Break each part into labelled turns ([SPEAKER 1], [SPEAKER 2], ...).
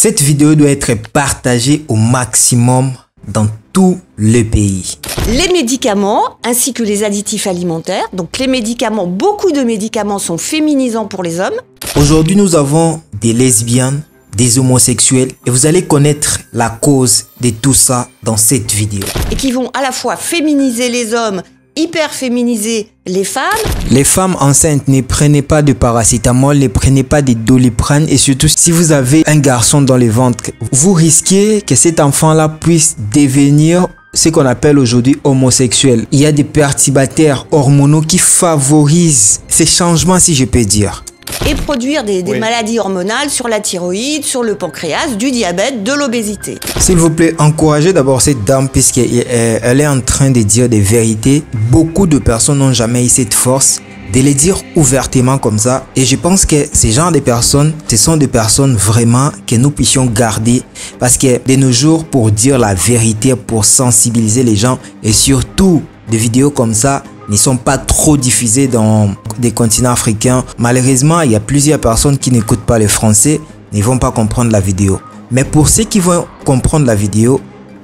[SPEAKER 1] Cette vidéo doit être partagée au maximum dans tout le pays.
[SPEAKER 2] Les médicaments ainsi que les additifs alimentaires, donc les médicaments, beaucoup de médicaments sont féminisants pour les hommes.
[SPEAKER 1] Aujourd'hui, nous avons des lesbiennes, des homosexuels et vous allez connaître la cause de tout ça dans cette vidéo.
[SPEAKER 2] Et qui vont à la fois féminiser les hommes, hyper féminiser les femmes.
[SPEAKER 1] Les femmes enceintes, ne prenez pas de paracétamol, ne prenez pas de doliprane et surtout si vous avez un garçon dans le ventre, vous risquez que cet enfant-là puisse devenir ce qu'on appelle aujourd'hui homosexuel. Il y a des perturbateurs hormonaux qui favorisent ces changements, si je peux dire.
[SPEAKER 2] Et produire des maladies hormonales sur la thyroïde, sur le pancréas, du diabète, de l'obésité.
[SPEAKER 1] S'il vous plaît, encouragez d'abord cette dame puisqu'elle est en train de dire des vérités. Beaucoup de personnes n'ont jamais eu cette force de les dire ouvertement comme ça. Et je pense que ces genres de personnes, ce sont des personnes vraiment que nous puissions garder. Parce que de nos jours, pour dire la vérité, pour sensibiliser les gens et surtout des vidéos comme ça, ne sont pas trop diffusés dans des continents africains. Malheureusement, il y a plusieurs personnes qui n'écoutent pas le français, ne vont pas comprendre la vidéo. Mais pour ceux qui vont comprendre la vidéo,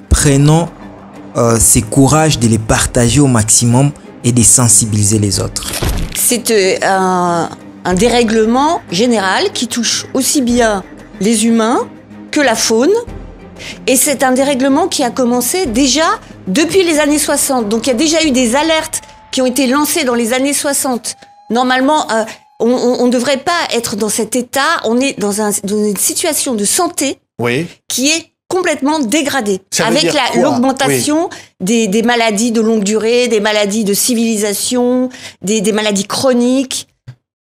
[SPEAKER 1] prenons ce courage de les partager au maximum et de sensibiliser les autres.
[SPEAKER 2] C'est un dérèglement général qui touche aussi bien les humains que la faune. Et c'est un dérèglement qui a commencé déjà depuis les années 60. Donc il y a déjà eu des alertes qui ont été lancées dans les années 60. Normalement, on ne devrait pas être dans cet état. On est dans une situation de santé qui est complètement dégradée. Avec l'augmentation des maladies de longue durée, des maladies de civilisation, des maladies chroniques.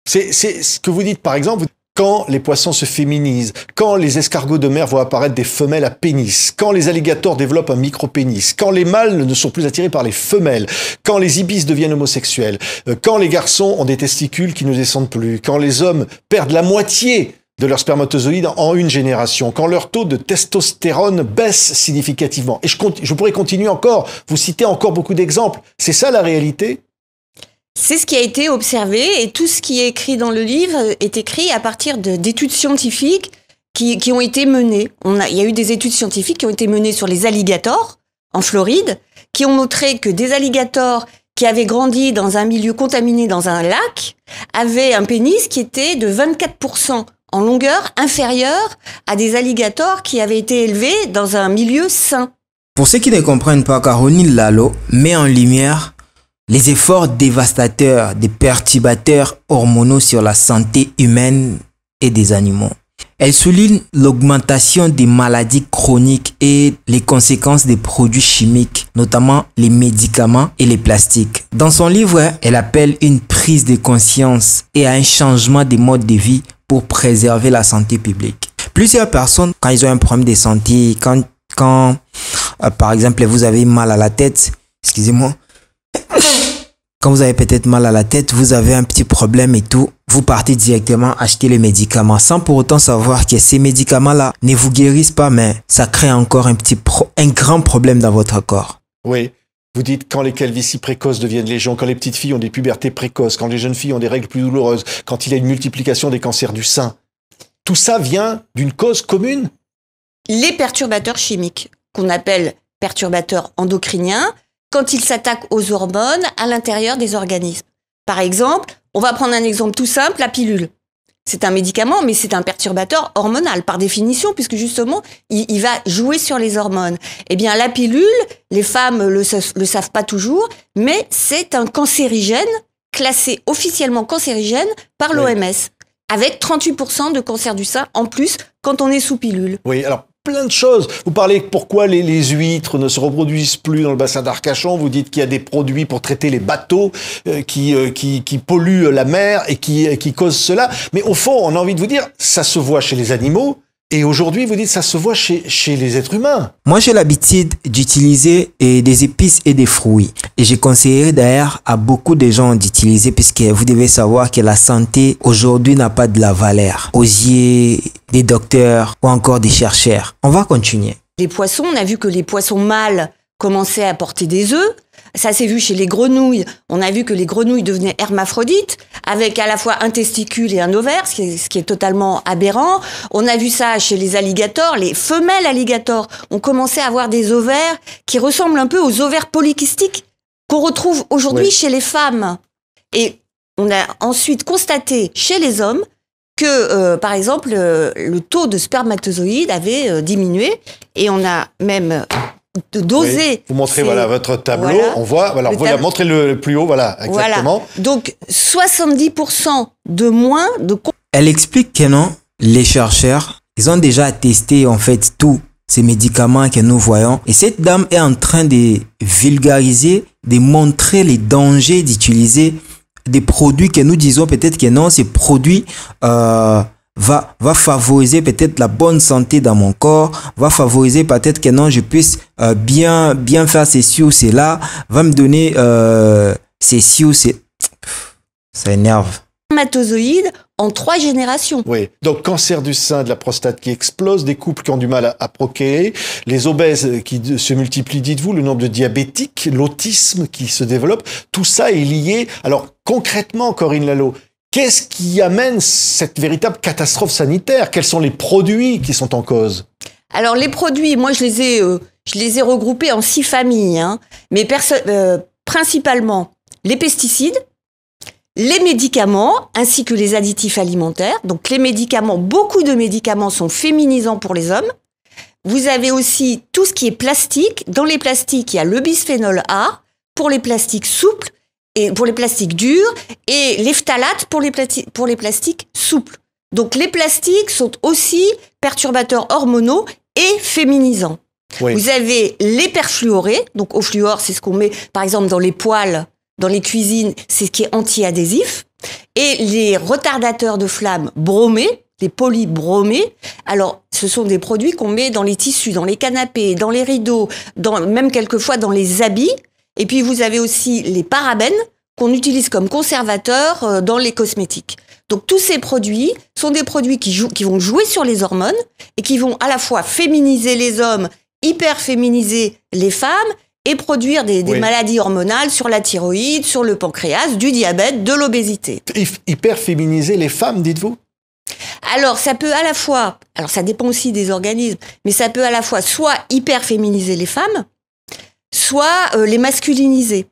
[SPEAKER 3] C'est ce que vous dites, par exemple, quand les poissons se féminisent, quand les escargots de mer voient apparaître des femelles à pénis, quand les alligators développent un micro-pénis, quand les mâles ne sont plus attirés par les femelles, quand les ibis deviennent homosexuels, quand les garçons ont des testicules qui ne descendent plus, quand les hommes perdent la moitié de leurs spermatozoïdes en une génération, quand leur taux de testostérone baisse significativement. Et je pourrais continuer encore, vous citez encore beaucoup d'exemples. C'est ça la réalité ?
[SPEAKER 2] C'est ce qui a été observé et tout ce qui est écrit dans le livre est écrit à partir d'études scientifiques qui ont été menées. Il y a eu des études scientifiques qui ont été menées sur les alligators en Floride, qui ont montré que des alligators qui avaient grandi dans un milieu contaminé dans un lac avaient un pénis qui était de 24% en longueur inférieure à des alligators qui avaient été élevés dans un milieu sain.
[SPEAKER 1] Pour ceux qui ne comprennent pas, Caroline Lalo met en lumière les efforts dévastateurs des perturbateurs hormonaux sur la santé humaine et des animaux. Elle souligne l'augmentation des maladies chroniques et les conséquences des produits chimiques, notamment les médicaments et les plastiques. Dans son livre, elle appelle une prise de conscience et à un changement des modes de vie pour préserver la santé publique. Plusieurs personnes, quand ils ont un problème de santé, quand par exemple vous avez mal à la tête, excusez-moi, quand vous avez peut-être mal à la tête, vous avez un petit problème et tout, vous partez directement acheter les médicaments sans pour autant savoir que ces médicaments-là ne vous guérissent pas, mais ça crée encore un grand problème dans votre corps.
[SPEAKER 3] Oui. Vous dites quand les calvities précoces deviennent légion, quand les petites filles ont des pubertés précoces, quand les jeunes filles ont des règles plus douloureuses, quand il y a une multiplication des cancers du sein. Tout ça vient d'une cause commune ?
[SPEAKER 2] Les perturbateurs chimiques, qu'on appelle perturbateurs endocriniens, quand ils s'attaquent aux hormones à l'intérieur des organismes. Par exemple, on va prendre un exemple tout simple, la pilule. C'est un médicament, mais c'est un perturbateur hormonal, par définition, puisque justement, il va jouer sur les hormones. Eh bien, la pilule, les femmes le savent pas toujours, mais c'est un cancérigène, classé officiellement cancérigène par l'OMS, avec 38% de cancer du sein en plus quand on est sous pilule.
[SPEAKER 3] Oui, alors plein de choses. Vous parlez pourquoi les huîtres ne se reproduisent plus dans le bassin d'Arcachon. Vous dites qu'il y a des produits pour traiter les bateaux qui polluent la mer et qui causent cela. Mais au fond, on a envie de vous dire, ça se voit chez les animaux. Et aujourd'hui, vous dites, ça se voit chez les êtres humains.
[SPEAKER 1] Moi, j'ai l'habitude d'utiliser des épices et des fruits. Et je conseillerais d'ailleurs à beaucoup de gens d'utiliser puisque vous devez savoir que la santé aujourd'hui n'a pas de la valeur aux yeux des docteurs ou encore des chercheurs. On va continuer.
[SPEAKER 2] Les poissons, on a vu que les poissons mâles commençaient à porter des œufs. Ça s'est vu chez les grenouilles. On a vu que les grenouilles devenaient hermaphrodites, avec à la fois un testicule et un ovaire, ce qui est totalement aberrant. On a vu ça chez les alligators. Les femelles alligators ont commencé à avoir des ovaires qui ressemblent un peu aux ovaires polykystiques qu'on retrouve aujourd'hui chez les femmes. Et on a ensuite constaté chez les hommes que, par exemple, le taux de spermatozoïdes avait diminué, et on a même dosé.
[SPEAKER 3] Vous montrez votre tableau, on voit, voilà, montrez le plus haut, voilà, exactement.
[SPEAKER 2] Voilà. Donc 70% de moins de...
[SPEAKER 1] Elle explique que non, les chercheurs, ils ont déjà testé en fait tous ces médicaments que nous voyons, et cette dame est en train de vulgariser, de montrer les dangers d'utiliser des produits que nous disons peut-être que non, ces produits va favoriser peut-être la bonne santé dans mon corps, va favoriser peut-être que non, je puisse bien faire ceci ou cela, va me donner ceci ou c'est... Ça énerve.
[SPEAKER 2] Spermatozoïdes en 3 générations.
[SPEAKER 3] Oui, donc cancer du sein, de la prostate qui explose, des couples qui ont du mal à procréer, les obèses qui se multiplient, dites-vous, le nombre de diabétiques, l'autisme qui se développe, tout ça est lié. Alors concrètement, Corinne Lalo, qu'est-ce qui amène cette véritable catastrophe sanitaire? Quels sont les produits qui sont en cause?
[SPEAKER 2] Alors les produits, moi je les ai regroupés en 6 familles, hein, mais principalement les pesticides, les médicaments ainsi que les additifs alimentaires. Donc les médicaments, beaucoup de médicaments sont féminisants pour les hommes. Vous avez aussi tout ce qui est plastique. Dans les plastiques, il y a le bisphénol A pour les plastiques souples et pour les plastiques durs, et les phtalates pour les plastiques souples. Donc les plastiques sont aussi perturbateurs hormonaux et féminisants. Oui. Vous avez les perfluorés, donc au fluor, c'est ce qu'on met par exemple dans les poêles, dans les cuisines, c'est ce qui est anti-adhésif, et les retardateurs de flamme bromés, les polybromés. Alors, ce sont des produits qu'on met dans les tissus, dans les canapés, dans les rideaux, même quelquefois dans les habits. Et puis, vous avez aussi les parabènes qu'on utilise comme conservateurs dans les cosmétiques. Donc, tous ces produits sont des produits qui vont jouer sur les hormones et qui vont à la fois féminiser les hommes, hyper féminiser les femmes, et produire des maladies hormonales sur la thyroïde, sur le pancréas, du diabète, de l'obésité.
[SPEAKER 3] Hyper féminiser les femmes, dites-vous?
[SPEAKER 2] Alors, ça peut à la fois, alors ça dépend aussi des organismes, mais ça peut à la fois soit hyper féminiser les femmes, soit les masculiniser.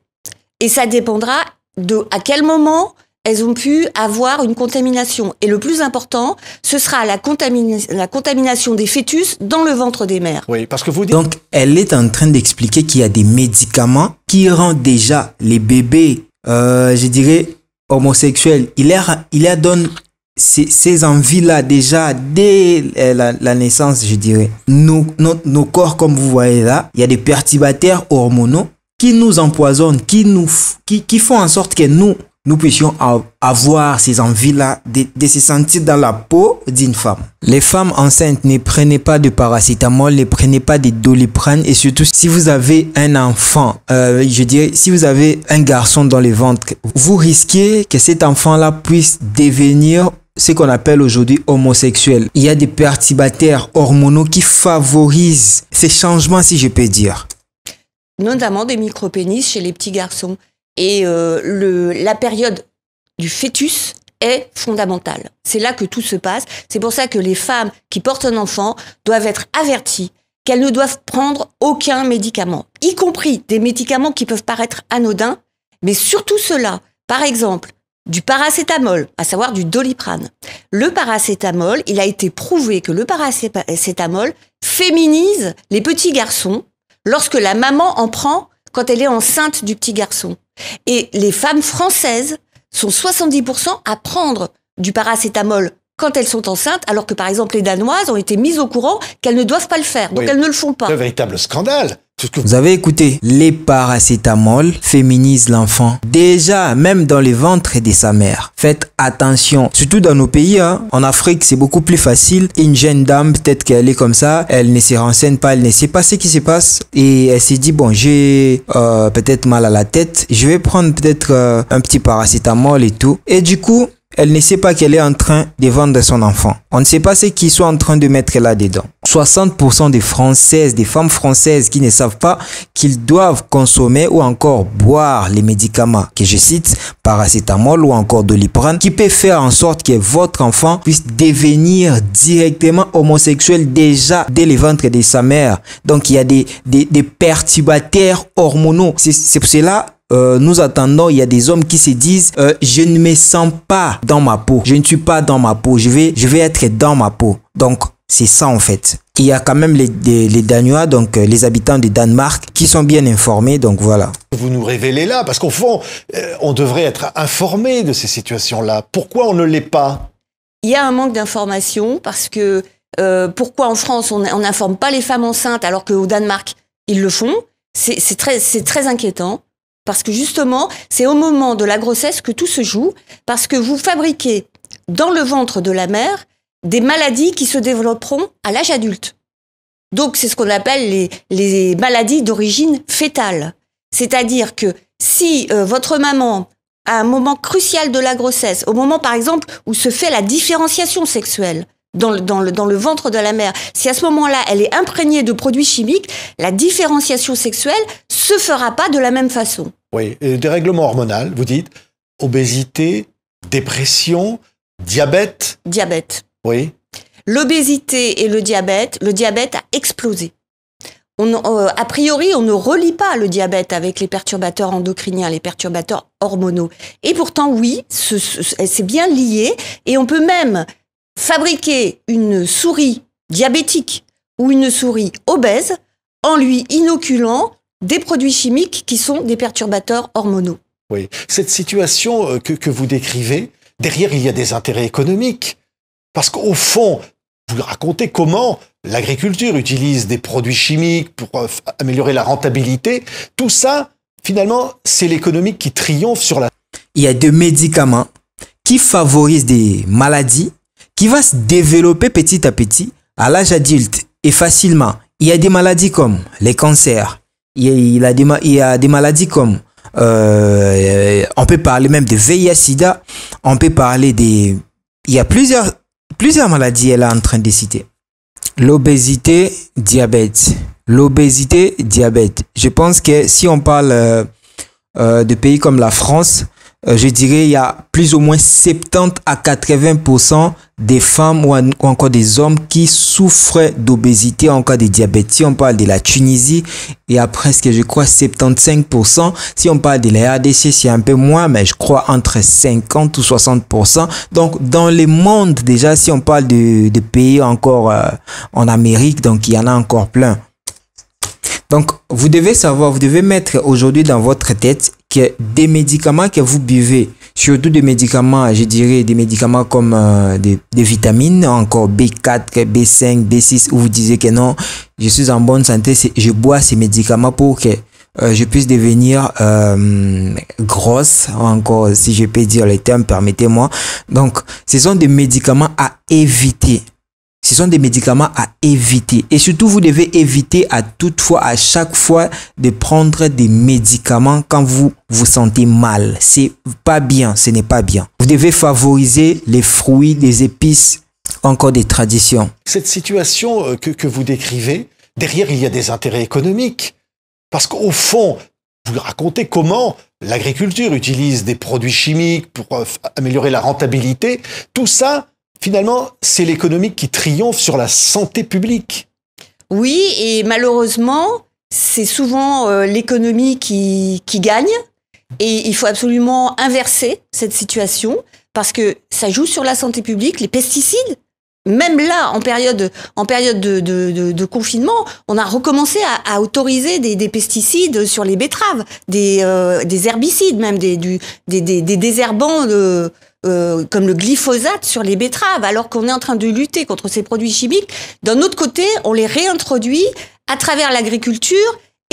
[SPEAKER 2] Et ça dépendra de à quel moment elles ont pu avoir une contamination. Et le plus important, ce sera la contamination des fœtus dans le ventre des mères.
[SPEAKER 3] Oui, parce que vous dites...
[SPEAKER 1] Donc, elle est en train d'expliquer qu'il y a des médicaments qui rendent déjà les bébés, je dirais, homosexuels. Il leur donne ces envies-là déjà dès la naissance, je dirais. Nos corps, comme vous voyez là, il y a des perturbateurs hormonaux qui nous empoisonnent, qui font en sorte que nous puissions avoir ces envies-là de se sentir dans la peau d'une femme. Les femmes enceintes, ne prenez pas de paracétamol, ne prenez pas de Doliprane, et surtout si vous avez un enfant, je dirais si vous avez un garçon dans le ventre, vous risquez que cet enfant-là puisse devenir ce qu'on appelle aujourd'hui homosexuel. Il y a des perturbateurs hormonaux qui favorisent ces changements, si je peux dire.
[SPEAKER 2] Notamment des micropénis chez les petits garçons. Et la période du fœtus est fondamentale. C'est là que tout se passe. C'est pour ça que les femmes qui portent un enfant doivent être averties qu'elles ne doivent prendre aucun médicament, y compris des médicaments qui peuvent paraître anodins, mais surtout ceux-là. Par exemple, du paracétamol, à savoir du Doliprane. Le paracétamol, il a été prouvé que le paracétamol féminise les petits garçons lorsque la maman en prend quand elle est enceinte du petit garçon. Et les femmes françaises sont 70% à prendre du paracétamol quand elles sont enceintes, alors que par exemple les Danoises ont été mises au courant qu'elles ne doivent pas le faire, donc elles ne le font pas.
[SPEAKER 3] C'est un véritable scandale.
[SPEAKER 1] Vous avez écouté, les paracétamol féminisent l'enfant. Déjà, même dans le ventre de sa mère. Faites attention. Surtout dans nos pays, hein. En Afrique, c'est beaucoup plus facile. Une jeune dame, peut-être qu'elle est comme ça, elle ne se renseigne pas, elle ne sait pas ce qui se passe. Et elle s'est dit, bon, j'ai peut-être mal à la tête. Je vais prendre peut-être un petit paracétamol et tout. Et du coup, elle ne sait pas qu'elle est en train de vendre son enfant. On ne sait pas ce qu'ils sont en train de mettre là-dedans. 60% des Françaises, des femmes françaises qui ne savent pas qu'ils doivent consommer ou encore boire les médicaments que je cite, paracétamol ou encore doliprane, qui peut faire en sorte que votre enfant puisse devenir directement homosexuel déjà dès le ventre de sa mère. Donc il y a des perturbateurs hormonaux. C'est pour cela nous attendons, il y a des hommes qui se disent je ne me sens pas dans ma peau, je ne suis pas dans ma peau, je vais être dans ma peau. Donc c'est ça en fait. Il y a quand même les Danois, donc les habitants du Danemark qui sont bien informés, donc voilà.
[SPEAKER 3] Vous nous révélez là, parce qu'au fond, on devrait être informé de ces situations-là. Pourquoi on ne l'est pas?
[SPEAKER 2] Il y a un manque d'information parce que pourquoi en France on n'informe pas les femmes enceintes alors qu'au Danemark ils le font? C'est très inquiétant. Parce que justement, c'est au moment de la grossesse que tout se joue, parce que vous fabriquez dans le ventre de la mère des maladies qui se développeront à l'âge adulte. Donc c'est ce qu'on appelle les maladies d'origine fétale. C'est-à-dire que si votre maman, à un moment crucial de la grossesse, au moment par exemple où se fait la différenciation sexuelle, dans le ventre de la mère, si à ce moment-là, elle est imprégnée de produits chimiques, la différenciation sexuelle se fera pas de la même façon.
[SPEAKER 3] Oui, dérèglement hormonal, vous dites, obésité, dépression, diabète.
[SPEAKER 2] Diabète.
[SPEAKER 3] Oui.
[SPEAKER 2] L'obésité et le diabète a explosé. A priori, on ne relie pas le diabète avec les perturbateurs endocriniens, les perturbateurs hormonaux. Et pourtant, oui, c'est bien lié, et on peut même fabriquer une souris diabétique ou une souris obèse en lui inoculant des produits chimiques qui sont des perturbateurs hormonaux.
[SPEAKER 3] Oui, cette situation que vous décrivez, derrière il y a des intérêts économiques. Parce qu'au fond, vous racontez comment l'agriculture utilise des produits chimiques pour améliorer la rentabilité. Tout ça, finalement, c'est l'économique qui triomphe sur la...
[SPEAKER 1] Il y a des médicaments qui favorisent des maladies qui va se développer petit à petit à l'âge adulte et facilement. Il y a des maladies comme les cancers, il y a des maladies comme, on peut parler même de VIH-Sida, on peut parler il y a plusieurs maladies elle est en train de citer. L'obésité, diabète. L'obésité, diabète. Je pense que si on parle de pays comme la France, je dirais il y a plus ou moins 70 à 80% des femmes ou encore des hommes qui souffrent d'obésité, encore de diabète. Si on parle de la Tunisie, il y a presque, je crois, 75%. Si on parle de la RDC, c'est un peu moins, mais je crois entre 50 ou 60%. Donc, dans le monde, déjà, si on parle de pays encore en Amérique, donc il y en a encore plein. Donc, vous devez savoir, vous devez mettre aujourd'hui dans votre tête que des médicaments que vous buvez, surtout des médicaments, je dirais des médicaments comme des vitamines, encore B4, B5, B6, où vous disiez que non, je suis en bonne santé, je bois ces médicaments pour que je puisse devenir grosse, encore si je peux dire les termes, permettez-moi. Donc, ce sont des médicaments à éviter. Ce sont des médicaments à éviter. Et surtout, vous devez éviter à chaque fois de prendre des médicaments quand vous vous sentez mal. C'est pas bien, ce n'est pas bien. Vous devez favoriser les fruits, les épices, encore des traditions.
[SPEAKER 3] Cette situation que vous décrivez, derrière il y a des intérêts économiques. Parce qu'au fond, vous racontez comment l'agriculture utilise des produits chimiques pour améliorer la rentabilité. Tout ça, finalement, c'est l'économique qui triomphe sur la santé publique.
[SPEAKER 2] Oui, et malheureusement, c'est souvent l'économie qui gagne. Et il faut absolument inverser cette situation parce que ça joue sur la santé publique. Les pesticides, même là, en période de confinement, on a recommencé à autoriser des pesticides sur les betteraves, des herbicides, même des désherbants comme le glyphosate sur les betteraves, alors qu'on est en train de lutter contre ces produits chimiques. D'un autre côté, on les réintroduit à travers l'agriculture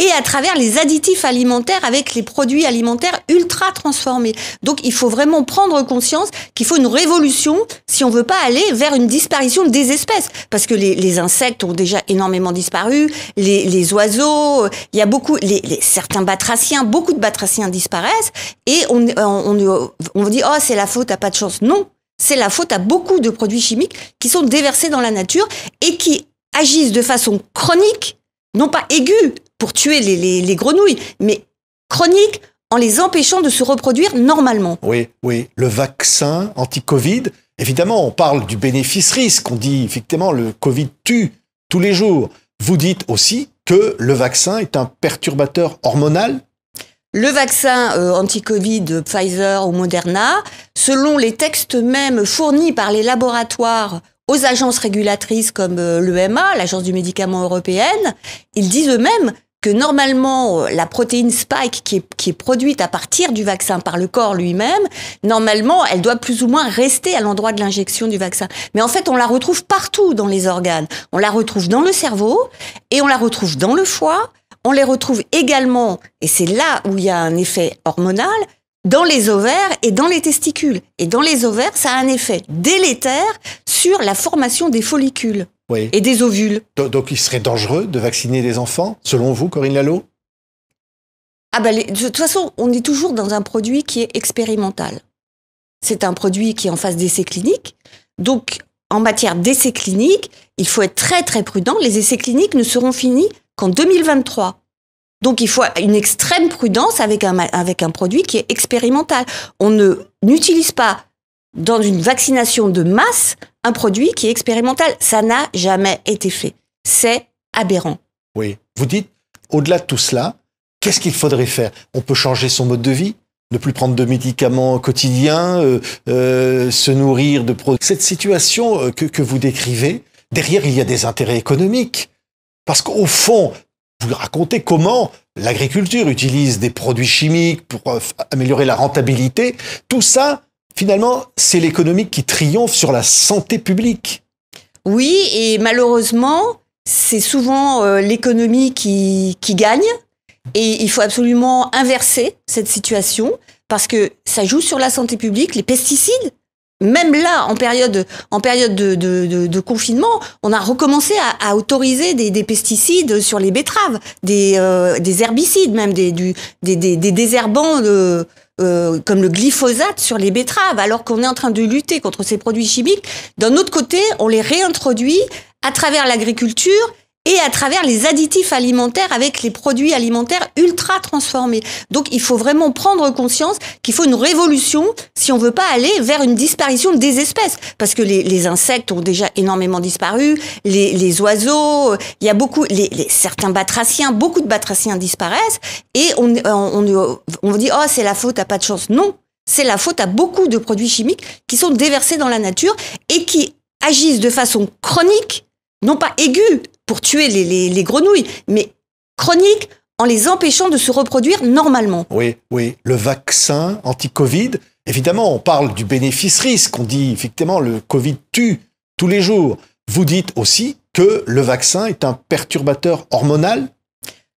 [SPEAKER 2] et à travers les additifs alimentaires avec les produits alimentaires ultra transformés. Donc il faut vraiment prendre conscience qu'il faut une révolution si on veut pas aller vers une disparition des espèces. Parce que les insectes ont déjà énormément disparu, les oiseaux, il y a beaucoup, certains batraciens, beaucoup de batraciens disparaissent, et on dit « Oh, c'est la faute à pas de chance ». Non, c'est la faute à beaucoup de produits chimiques qui sont déversés dans la nature et qui agissent de façon chronique, non pas aiguë pour tuer les grenouilles, mais chronique en les empêchant de se reproduire normalement.
[SPEAKER 3] Oui, le vaccin anti-Covid, évidemment, on parle du bénéfice-risque, on dit effectivement le Covid tue tous les jours. Vous dites aussi que le vaccin est un perturbateur hormonal.
[SPEAKER 2] Le vaccin anti-Covid de Pfizer ou Moderna, selon les textes même fournis par les laboratoires aux agences régulatrices comme l'EMA, l'Agence du médicament européenne, ils disent eux-mêmes que normalement, la protéine spike qui est produite à partir du vaccin par le corps lui-même, normalement, elle doit plus ou moins rester à l'endroit de l'injection du vaccin. Mais en fait, on la retrouve partout dans les organes. On la retrouve dans le cerveau et on la retrouve dans le foie. On les retrouve également, et c'est là où il y a un effet hormonal, dans les ovaires et dans les testicules. Et dans les ovaires, ça a un effet délétère sur la formation des follicules et des ovules.
[SPEAKER 3] Donc il serait dangereux de vacciner les enfants, selon vous, Corinne Lalo ?
[SPEAKER 2] De toute façon, on est toujours dans un produit qui est expérimental. C'est un produit qui est en phase d'essai clinique. Donc, en matière d'essai clinique, il faut être très très prudent. Les essais cliniques ne seront finis qu'en 2023. Donc, il faut une extrême prudence avec un produit qui est expérimental. On n'utilise pas dans une vaccination de masse un produit qui est expérimental. Ça n'a jamais été fait. C'est aberrant.
[SPEAKER 3] Oui. Vous dites, au-delà de tout cela, qu'est-ce qu'il faudrait faire ? On peut changer son mode de vie ? Ne plus prendre de médicaments quotidiens, se nourrir de produits. Cette situation que vous décrivez, derrière, il y a des intérêts économiques. Parce qu'au fond, vous racontez comment l'agriculture utilise des produits chimiques pour améliorer la rentabilité. Tout ça, finalement, c'est l'économique qui triomphe sur la santé publique.
[SPEAKER 2] Oui, et malheureusement, c'est souvent l'économie qui gagne. Et il faut absolument inverser cette situation parce que ça joue sur la santé publique, les pesticides. Même là, en période de confinement, on a recommencé à autoriser des pesticides sur les betteraves, des herbicides, même des désherbants comme le glyphosate sur les betteraves, alors qu'on est en train de lutter contre ces produits chimiques. D'un autre côté, on les réintroduit à travers l'agriculture et à travers les additifs alimentaires avec les produits alimentaires ultra transformés. Donc il faut vraiment prendre conscience qu'il faut une révolution si on veut pas aller vers une disparition des espèces. Parce que les insectes ont déjà énormément disparu, les oiseaux, il y a beaucoup, certains batraciens, beaucoup de batraciens disparaissent, et on dit « Oh, c'est la faute à pas de chance ». Non, c'est la faute à beaucoup de produits chimiques qui sont déversés dans la nature et qui agissent de façon chronique, non pas aiguë, pour tuer les grenouilles, mais chronique en les empêchant de se reproduire normalement.
[SPEAKER 3] Oui, le vaccin anti-Covid, évidemment, on parle du bénéfice-risque, on dit effectivement le Covid tue tous les jours. Vous dites aussi que le vaccin est un perturbateur hormonal.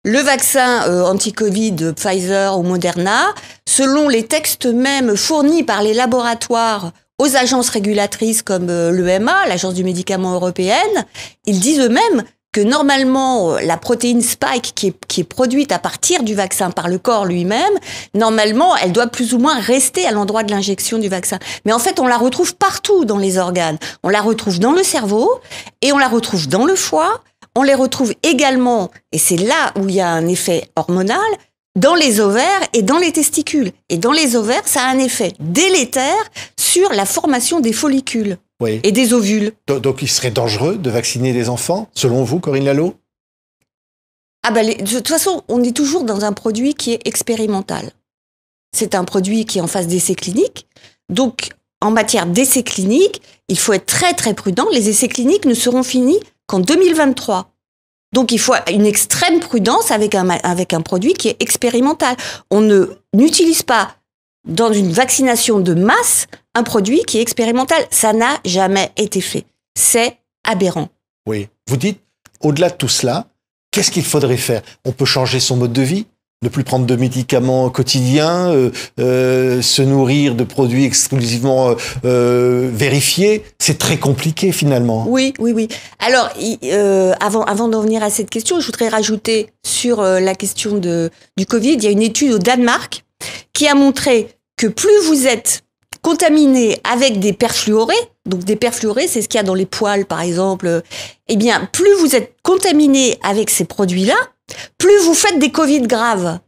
[SPEAKER 2] Le vaccin anti-Covid de Pfizer ou Moderna, selon les textes même fournis par les laboratoires aux agences régulatrices comme l'EMA, l'Agence du médicament européenne, ils disent eux-mêmes que normalement, la protéine spike qui est produite à partir du vaccin par le corps lui-même, normalement, elle doit plus ou moins rester à l'endroit de l'injection du vaccin. Mais en fait, on la retrouve partout dans les organes. On la retrouve dans le cerveau et on la retrouve dans le foie. On les retrouve également, et c'est là où il y a un effet hormonal, dans les ovaires et dans les testicules. Et dans les ovaires, ça a un effet délétère sur la formation des follicules et des ovules.
[SPEAKER 3] Donc il serait dangereux de vacciner les enfants, selon vous, Corinne Lalo ?
[SPEAKER 2] De toute façon, on est toujours dans un produit qui est expérimental. C'est un produit qui est en phase d'essai clinique. Donc, en matière d'essai clinique, il faut être très très prudent. Les essais cliniques ne seront finis qu'en 2023. Donc, il faut une extrême prudence avec un produit qui est expérimental. On n'utilise pas dans une vaccination de masse un produit qui est expérimental. Ça n'a jamais été fait. C'est aberrant.
[SPEAKER 3] Oui. Vous dites, au-delà de tout cela, Qu'est-ce qu'il faudrait faire? On peut changer son mode de vie, ne plus prendre de médicaments quotidiens, se nourrir de produits exclusivement vérifiés. C'est très compliqué finalement.
[SPEAKER 2] Oui. Alors, avant d'en venir à cette question, je voudrais rajouter sur la question du Covid, il y a une étude au Danemark qui a montré que plus vous êtes contaminé avec des perfluorés, donc des perfluorés, c'est ce qu'il y a dans les poêles par exemple, eh bien, plus vous êtes contaminé avec ces produits-là, plus vous faites des Covid graves.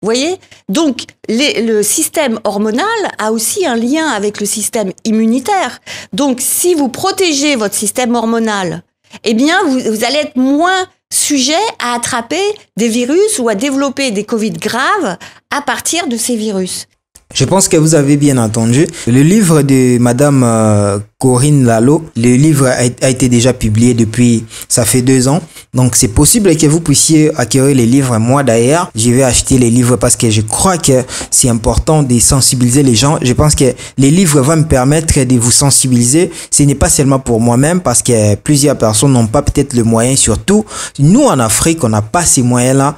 [SPEAKER 2] Vous voyez? Donc, le système hormonal a aussi un lien avec le système immunitaire. Donc, si vous protégez votre système hormonal, eh bien, vous allez être moins sujet à attraper des virus ou à développer des Covid graves à partir de ces virus.
[SPEAKER 1] Je pense que vous avez bien entendu. Le livre de Madame Corinne Lalo, le livre a été déjà publié depuis, ça fait 2 ans. Donc c'est possible que vous puissiez acquérir les livres. Moi d'ailleurs, je vais acheter les livres parce que je crois que c'est important de sensibiliser les gens. Je pense que les livres vont me permettre de vous sensibiliser. Ce n'est pas seulement pour moi-même parce que plusieurs personnes n'ont pas peut-être le moyen. Surtout, nous en Afrique, on n'a pas ces moyens-là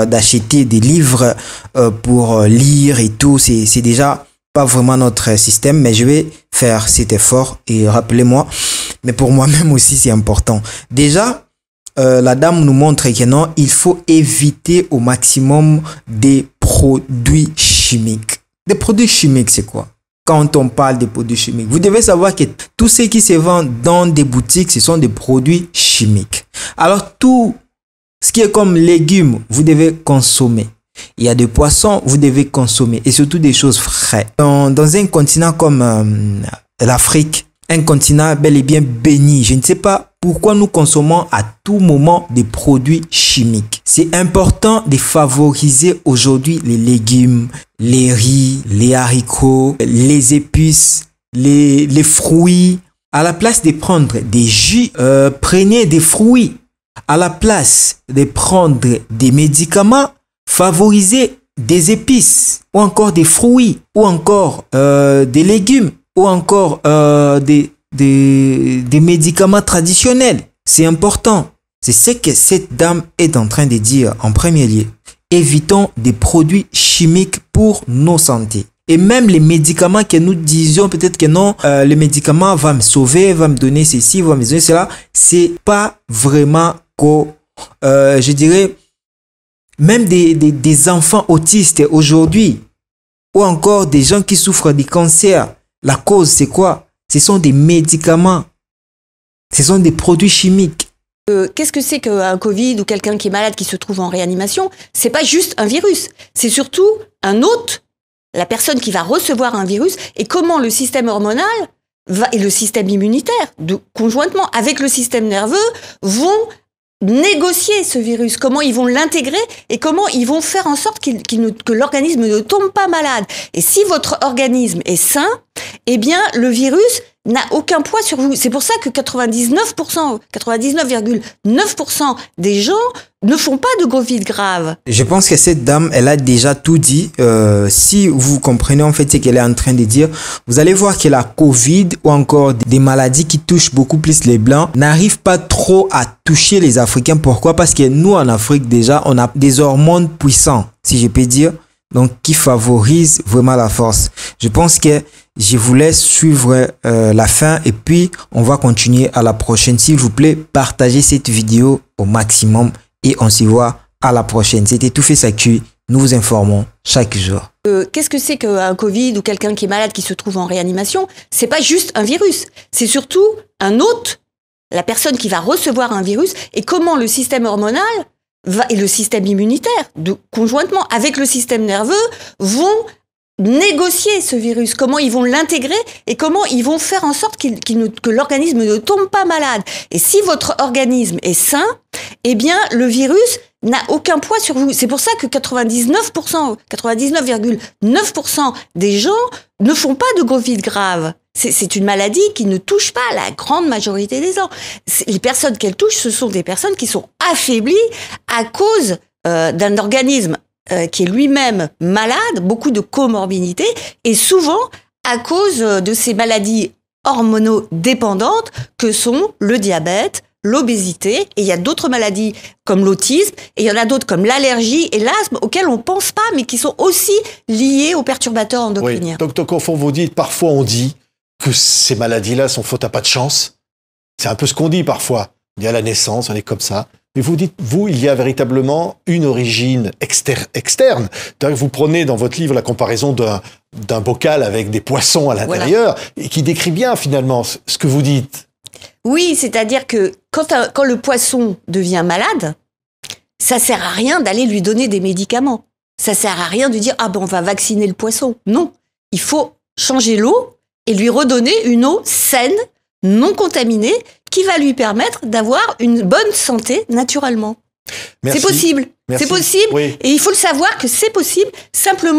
[SPEAKER 1] d'acheter des livres pour lire et tout. C'est déjà pas vraiment notre système, mais je vais faire cet effort et rappelez-moi, mais pour moi-même aussi c'est important. Déjà, la dame nous montre que non, il faut éviter au maximum des produits chimiques. Des produits chimiques, c'est quoi? Quand on parle des produits chimiques, vous devez savoir que tout ce qui se vend dans des boutiques, ce sont des produits chimiques. Alors tout ce qui est comme légumes, vous devez consommer. Il y a des poissons, vous devez consommer et surtout des choses fraîches. Dans un continent comme l'Afrique, un continent bel et bien béni, je ne sais pas pourquoi nous consommons à tout moment des produits chimiques. C'est important de favoriser aujourd'hui les légumes, les riz, les haricots, les épices, les fruits. À la place de prendre des jus, prenez des fruits. À la place de prendre des médicaments, favorisez des épices ou encore des fruits ou encore des légumes ou encore des médicaments traditionnels. C'est important. C'est ce que cette dame est en train de dire en premier lieu. Évitons des produits chimiques pour nos santé. Et même les médicaments que nous disions peut-être que non, le médicament va me sauver, va me donner ceci, va me donner cela. C'est pas vraiment je dirais, même des enfants autistes aujourd'hui, ou encore des gens qui souffrent de cancer. La cause, c'est quoi? Ce sont des médicaments. Ce sont des produits chimiques.
[SPEAKER 2] Qu'est-ce que c'est qu'un Covid ou quelqu'un qui est malade qui se trouve en réanimation? C'est pas juste un virus. C'est surtout un hôte, la personne qui va recevoir un virus, et comment le système hormonal et le système immunitaire, conjointement avec le système nerveux, vont négocier ce virus, comment ils vont l'intégrer et comment ils vont faire en sorte que l'organisme ne tombe pas malade. Et si votre organisme est sain, eh bien, le virus n'a aucun poids sur vous. C'est pour ça que 99,9% des gens ne font pas de Covid grave.
[SPEAKER 1] Je pense que cette dame, elle a déjà tout dit. Si vous comprenez en fait ce qu'elle est en train de dire, vous allez voir que la Covid ou encore des maladies qui touchent beaucoup plus les Blancs n'arrivent pas trop à toucher les Africains. Pourquoi? Parce que nous, en Afrique, déjà, on a des hormones puissantes, si je peux dire, donc qui favorisent vraiment la force. Je pense que je vous laisse suivre la fin et puis on va continuer à la prochaine. S'il vous plaît, partagez cette vidéo au maximum et on se voit à la prochaine. C'était Tout fait s'actu. Nous vous informons chaque jour.
[SPEAKER 2] Qu'est-ce que c'est qu'un Covid ou quelqu'un qui est malade qui se trouve en réanimation? C'est pas juste un virus. C'est surtout un hôte, la personne qui va recevoir un virus, et comment le système hormonal et le système immunitaire, conjointement avec le système nerveux, vont négocier ce virus, comment ils vont l'intégrer et comment ils vont faire en sorte que l'organisme ne tombe pas malade. Et si votre organisme est sain, eh bien, le virus n'a aucun poids sur vous. C'est pour ça que 99,9% des gens ne font pas de Covid grave. C'est une maladie qui ne touche pas la grande majorité des gens. Les personnes qu'elle touche, ce sont des personnes qui sont affaiblies à cause d'un organisme qui est lui-même malade, beaucoup de comorbidités, et souvent à cause de ces maladies hormonodépendantes que sont le diabète, l'obésité, et il y a d'autres maladies comme l'autisme, et il y en a d'autres comme l'allergie et l'asthme auxquelles on pense pas, mais qui sont aussi liées aux perturbateurs endocriniens.
[SPEAKER 3] Oui. Donc, au fond, vous dites, parfois on dit que ces maladies-là sont faute à pas de chance. C'est un peu ce qu'on dit parfois. On dit à la naissance, on est comme ça. Mais vous dites, vous, il y a véritablement une origine externe. Vous prenez dans votre livre la comparaison d'un bocal avec des poissons à l'intérieur, et qui décrit bien finalement ce que vous dites.
[SPEAKER 2] Oui, c'est-à-dire que quand le poisson devient malade, ça sert à rien d'aller lui donner des médicaments. Ça sert à rien de dire « Ah ben on va vacciner le poisson ». Non, il faut changer l'eau et lui redonner une eau saine, non contaminée, qui va lui permettre d'avoir une bonne santé naturellement.
[SPEAKER 3] Merci.
[SPEAKER 2] C'est possible.
[SPEAKER 3] Merci.
[SPEAKER 2] C'est possible.
[SPEAKER 3] Oui.
[SPEAKER 2] Et il faut le savoir que c'est possible. Simplement,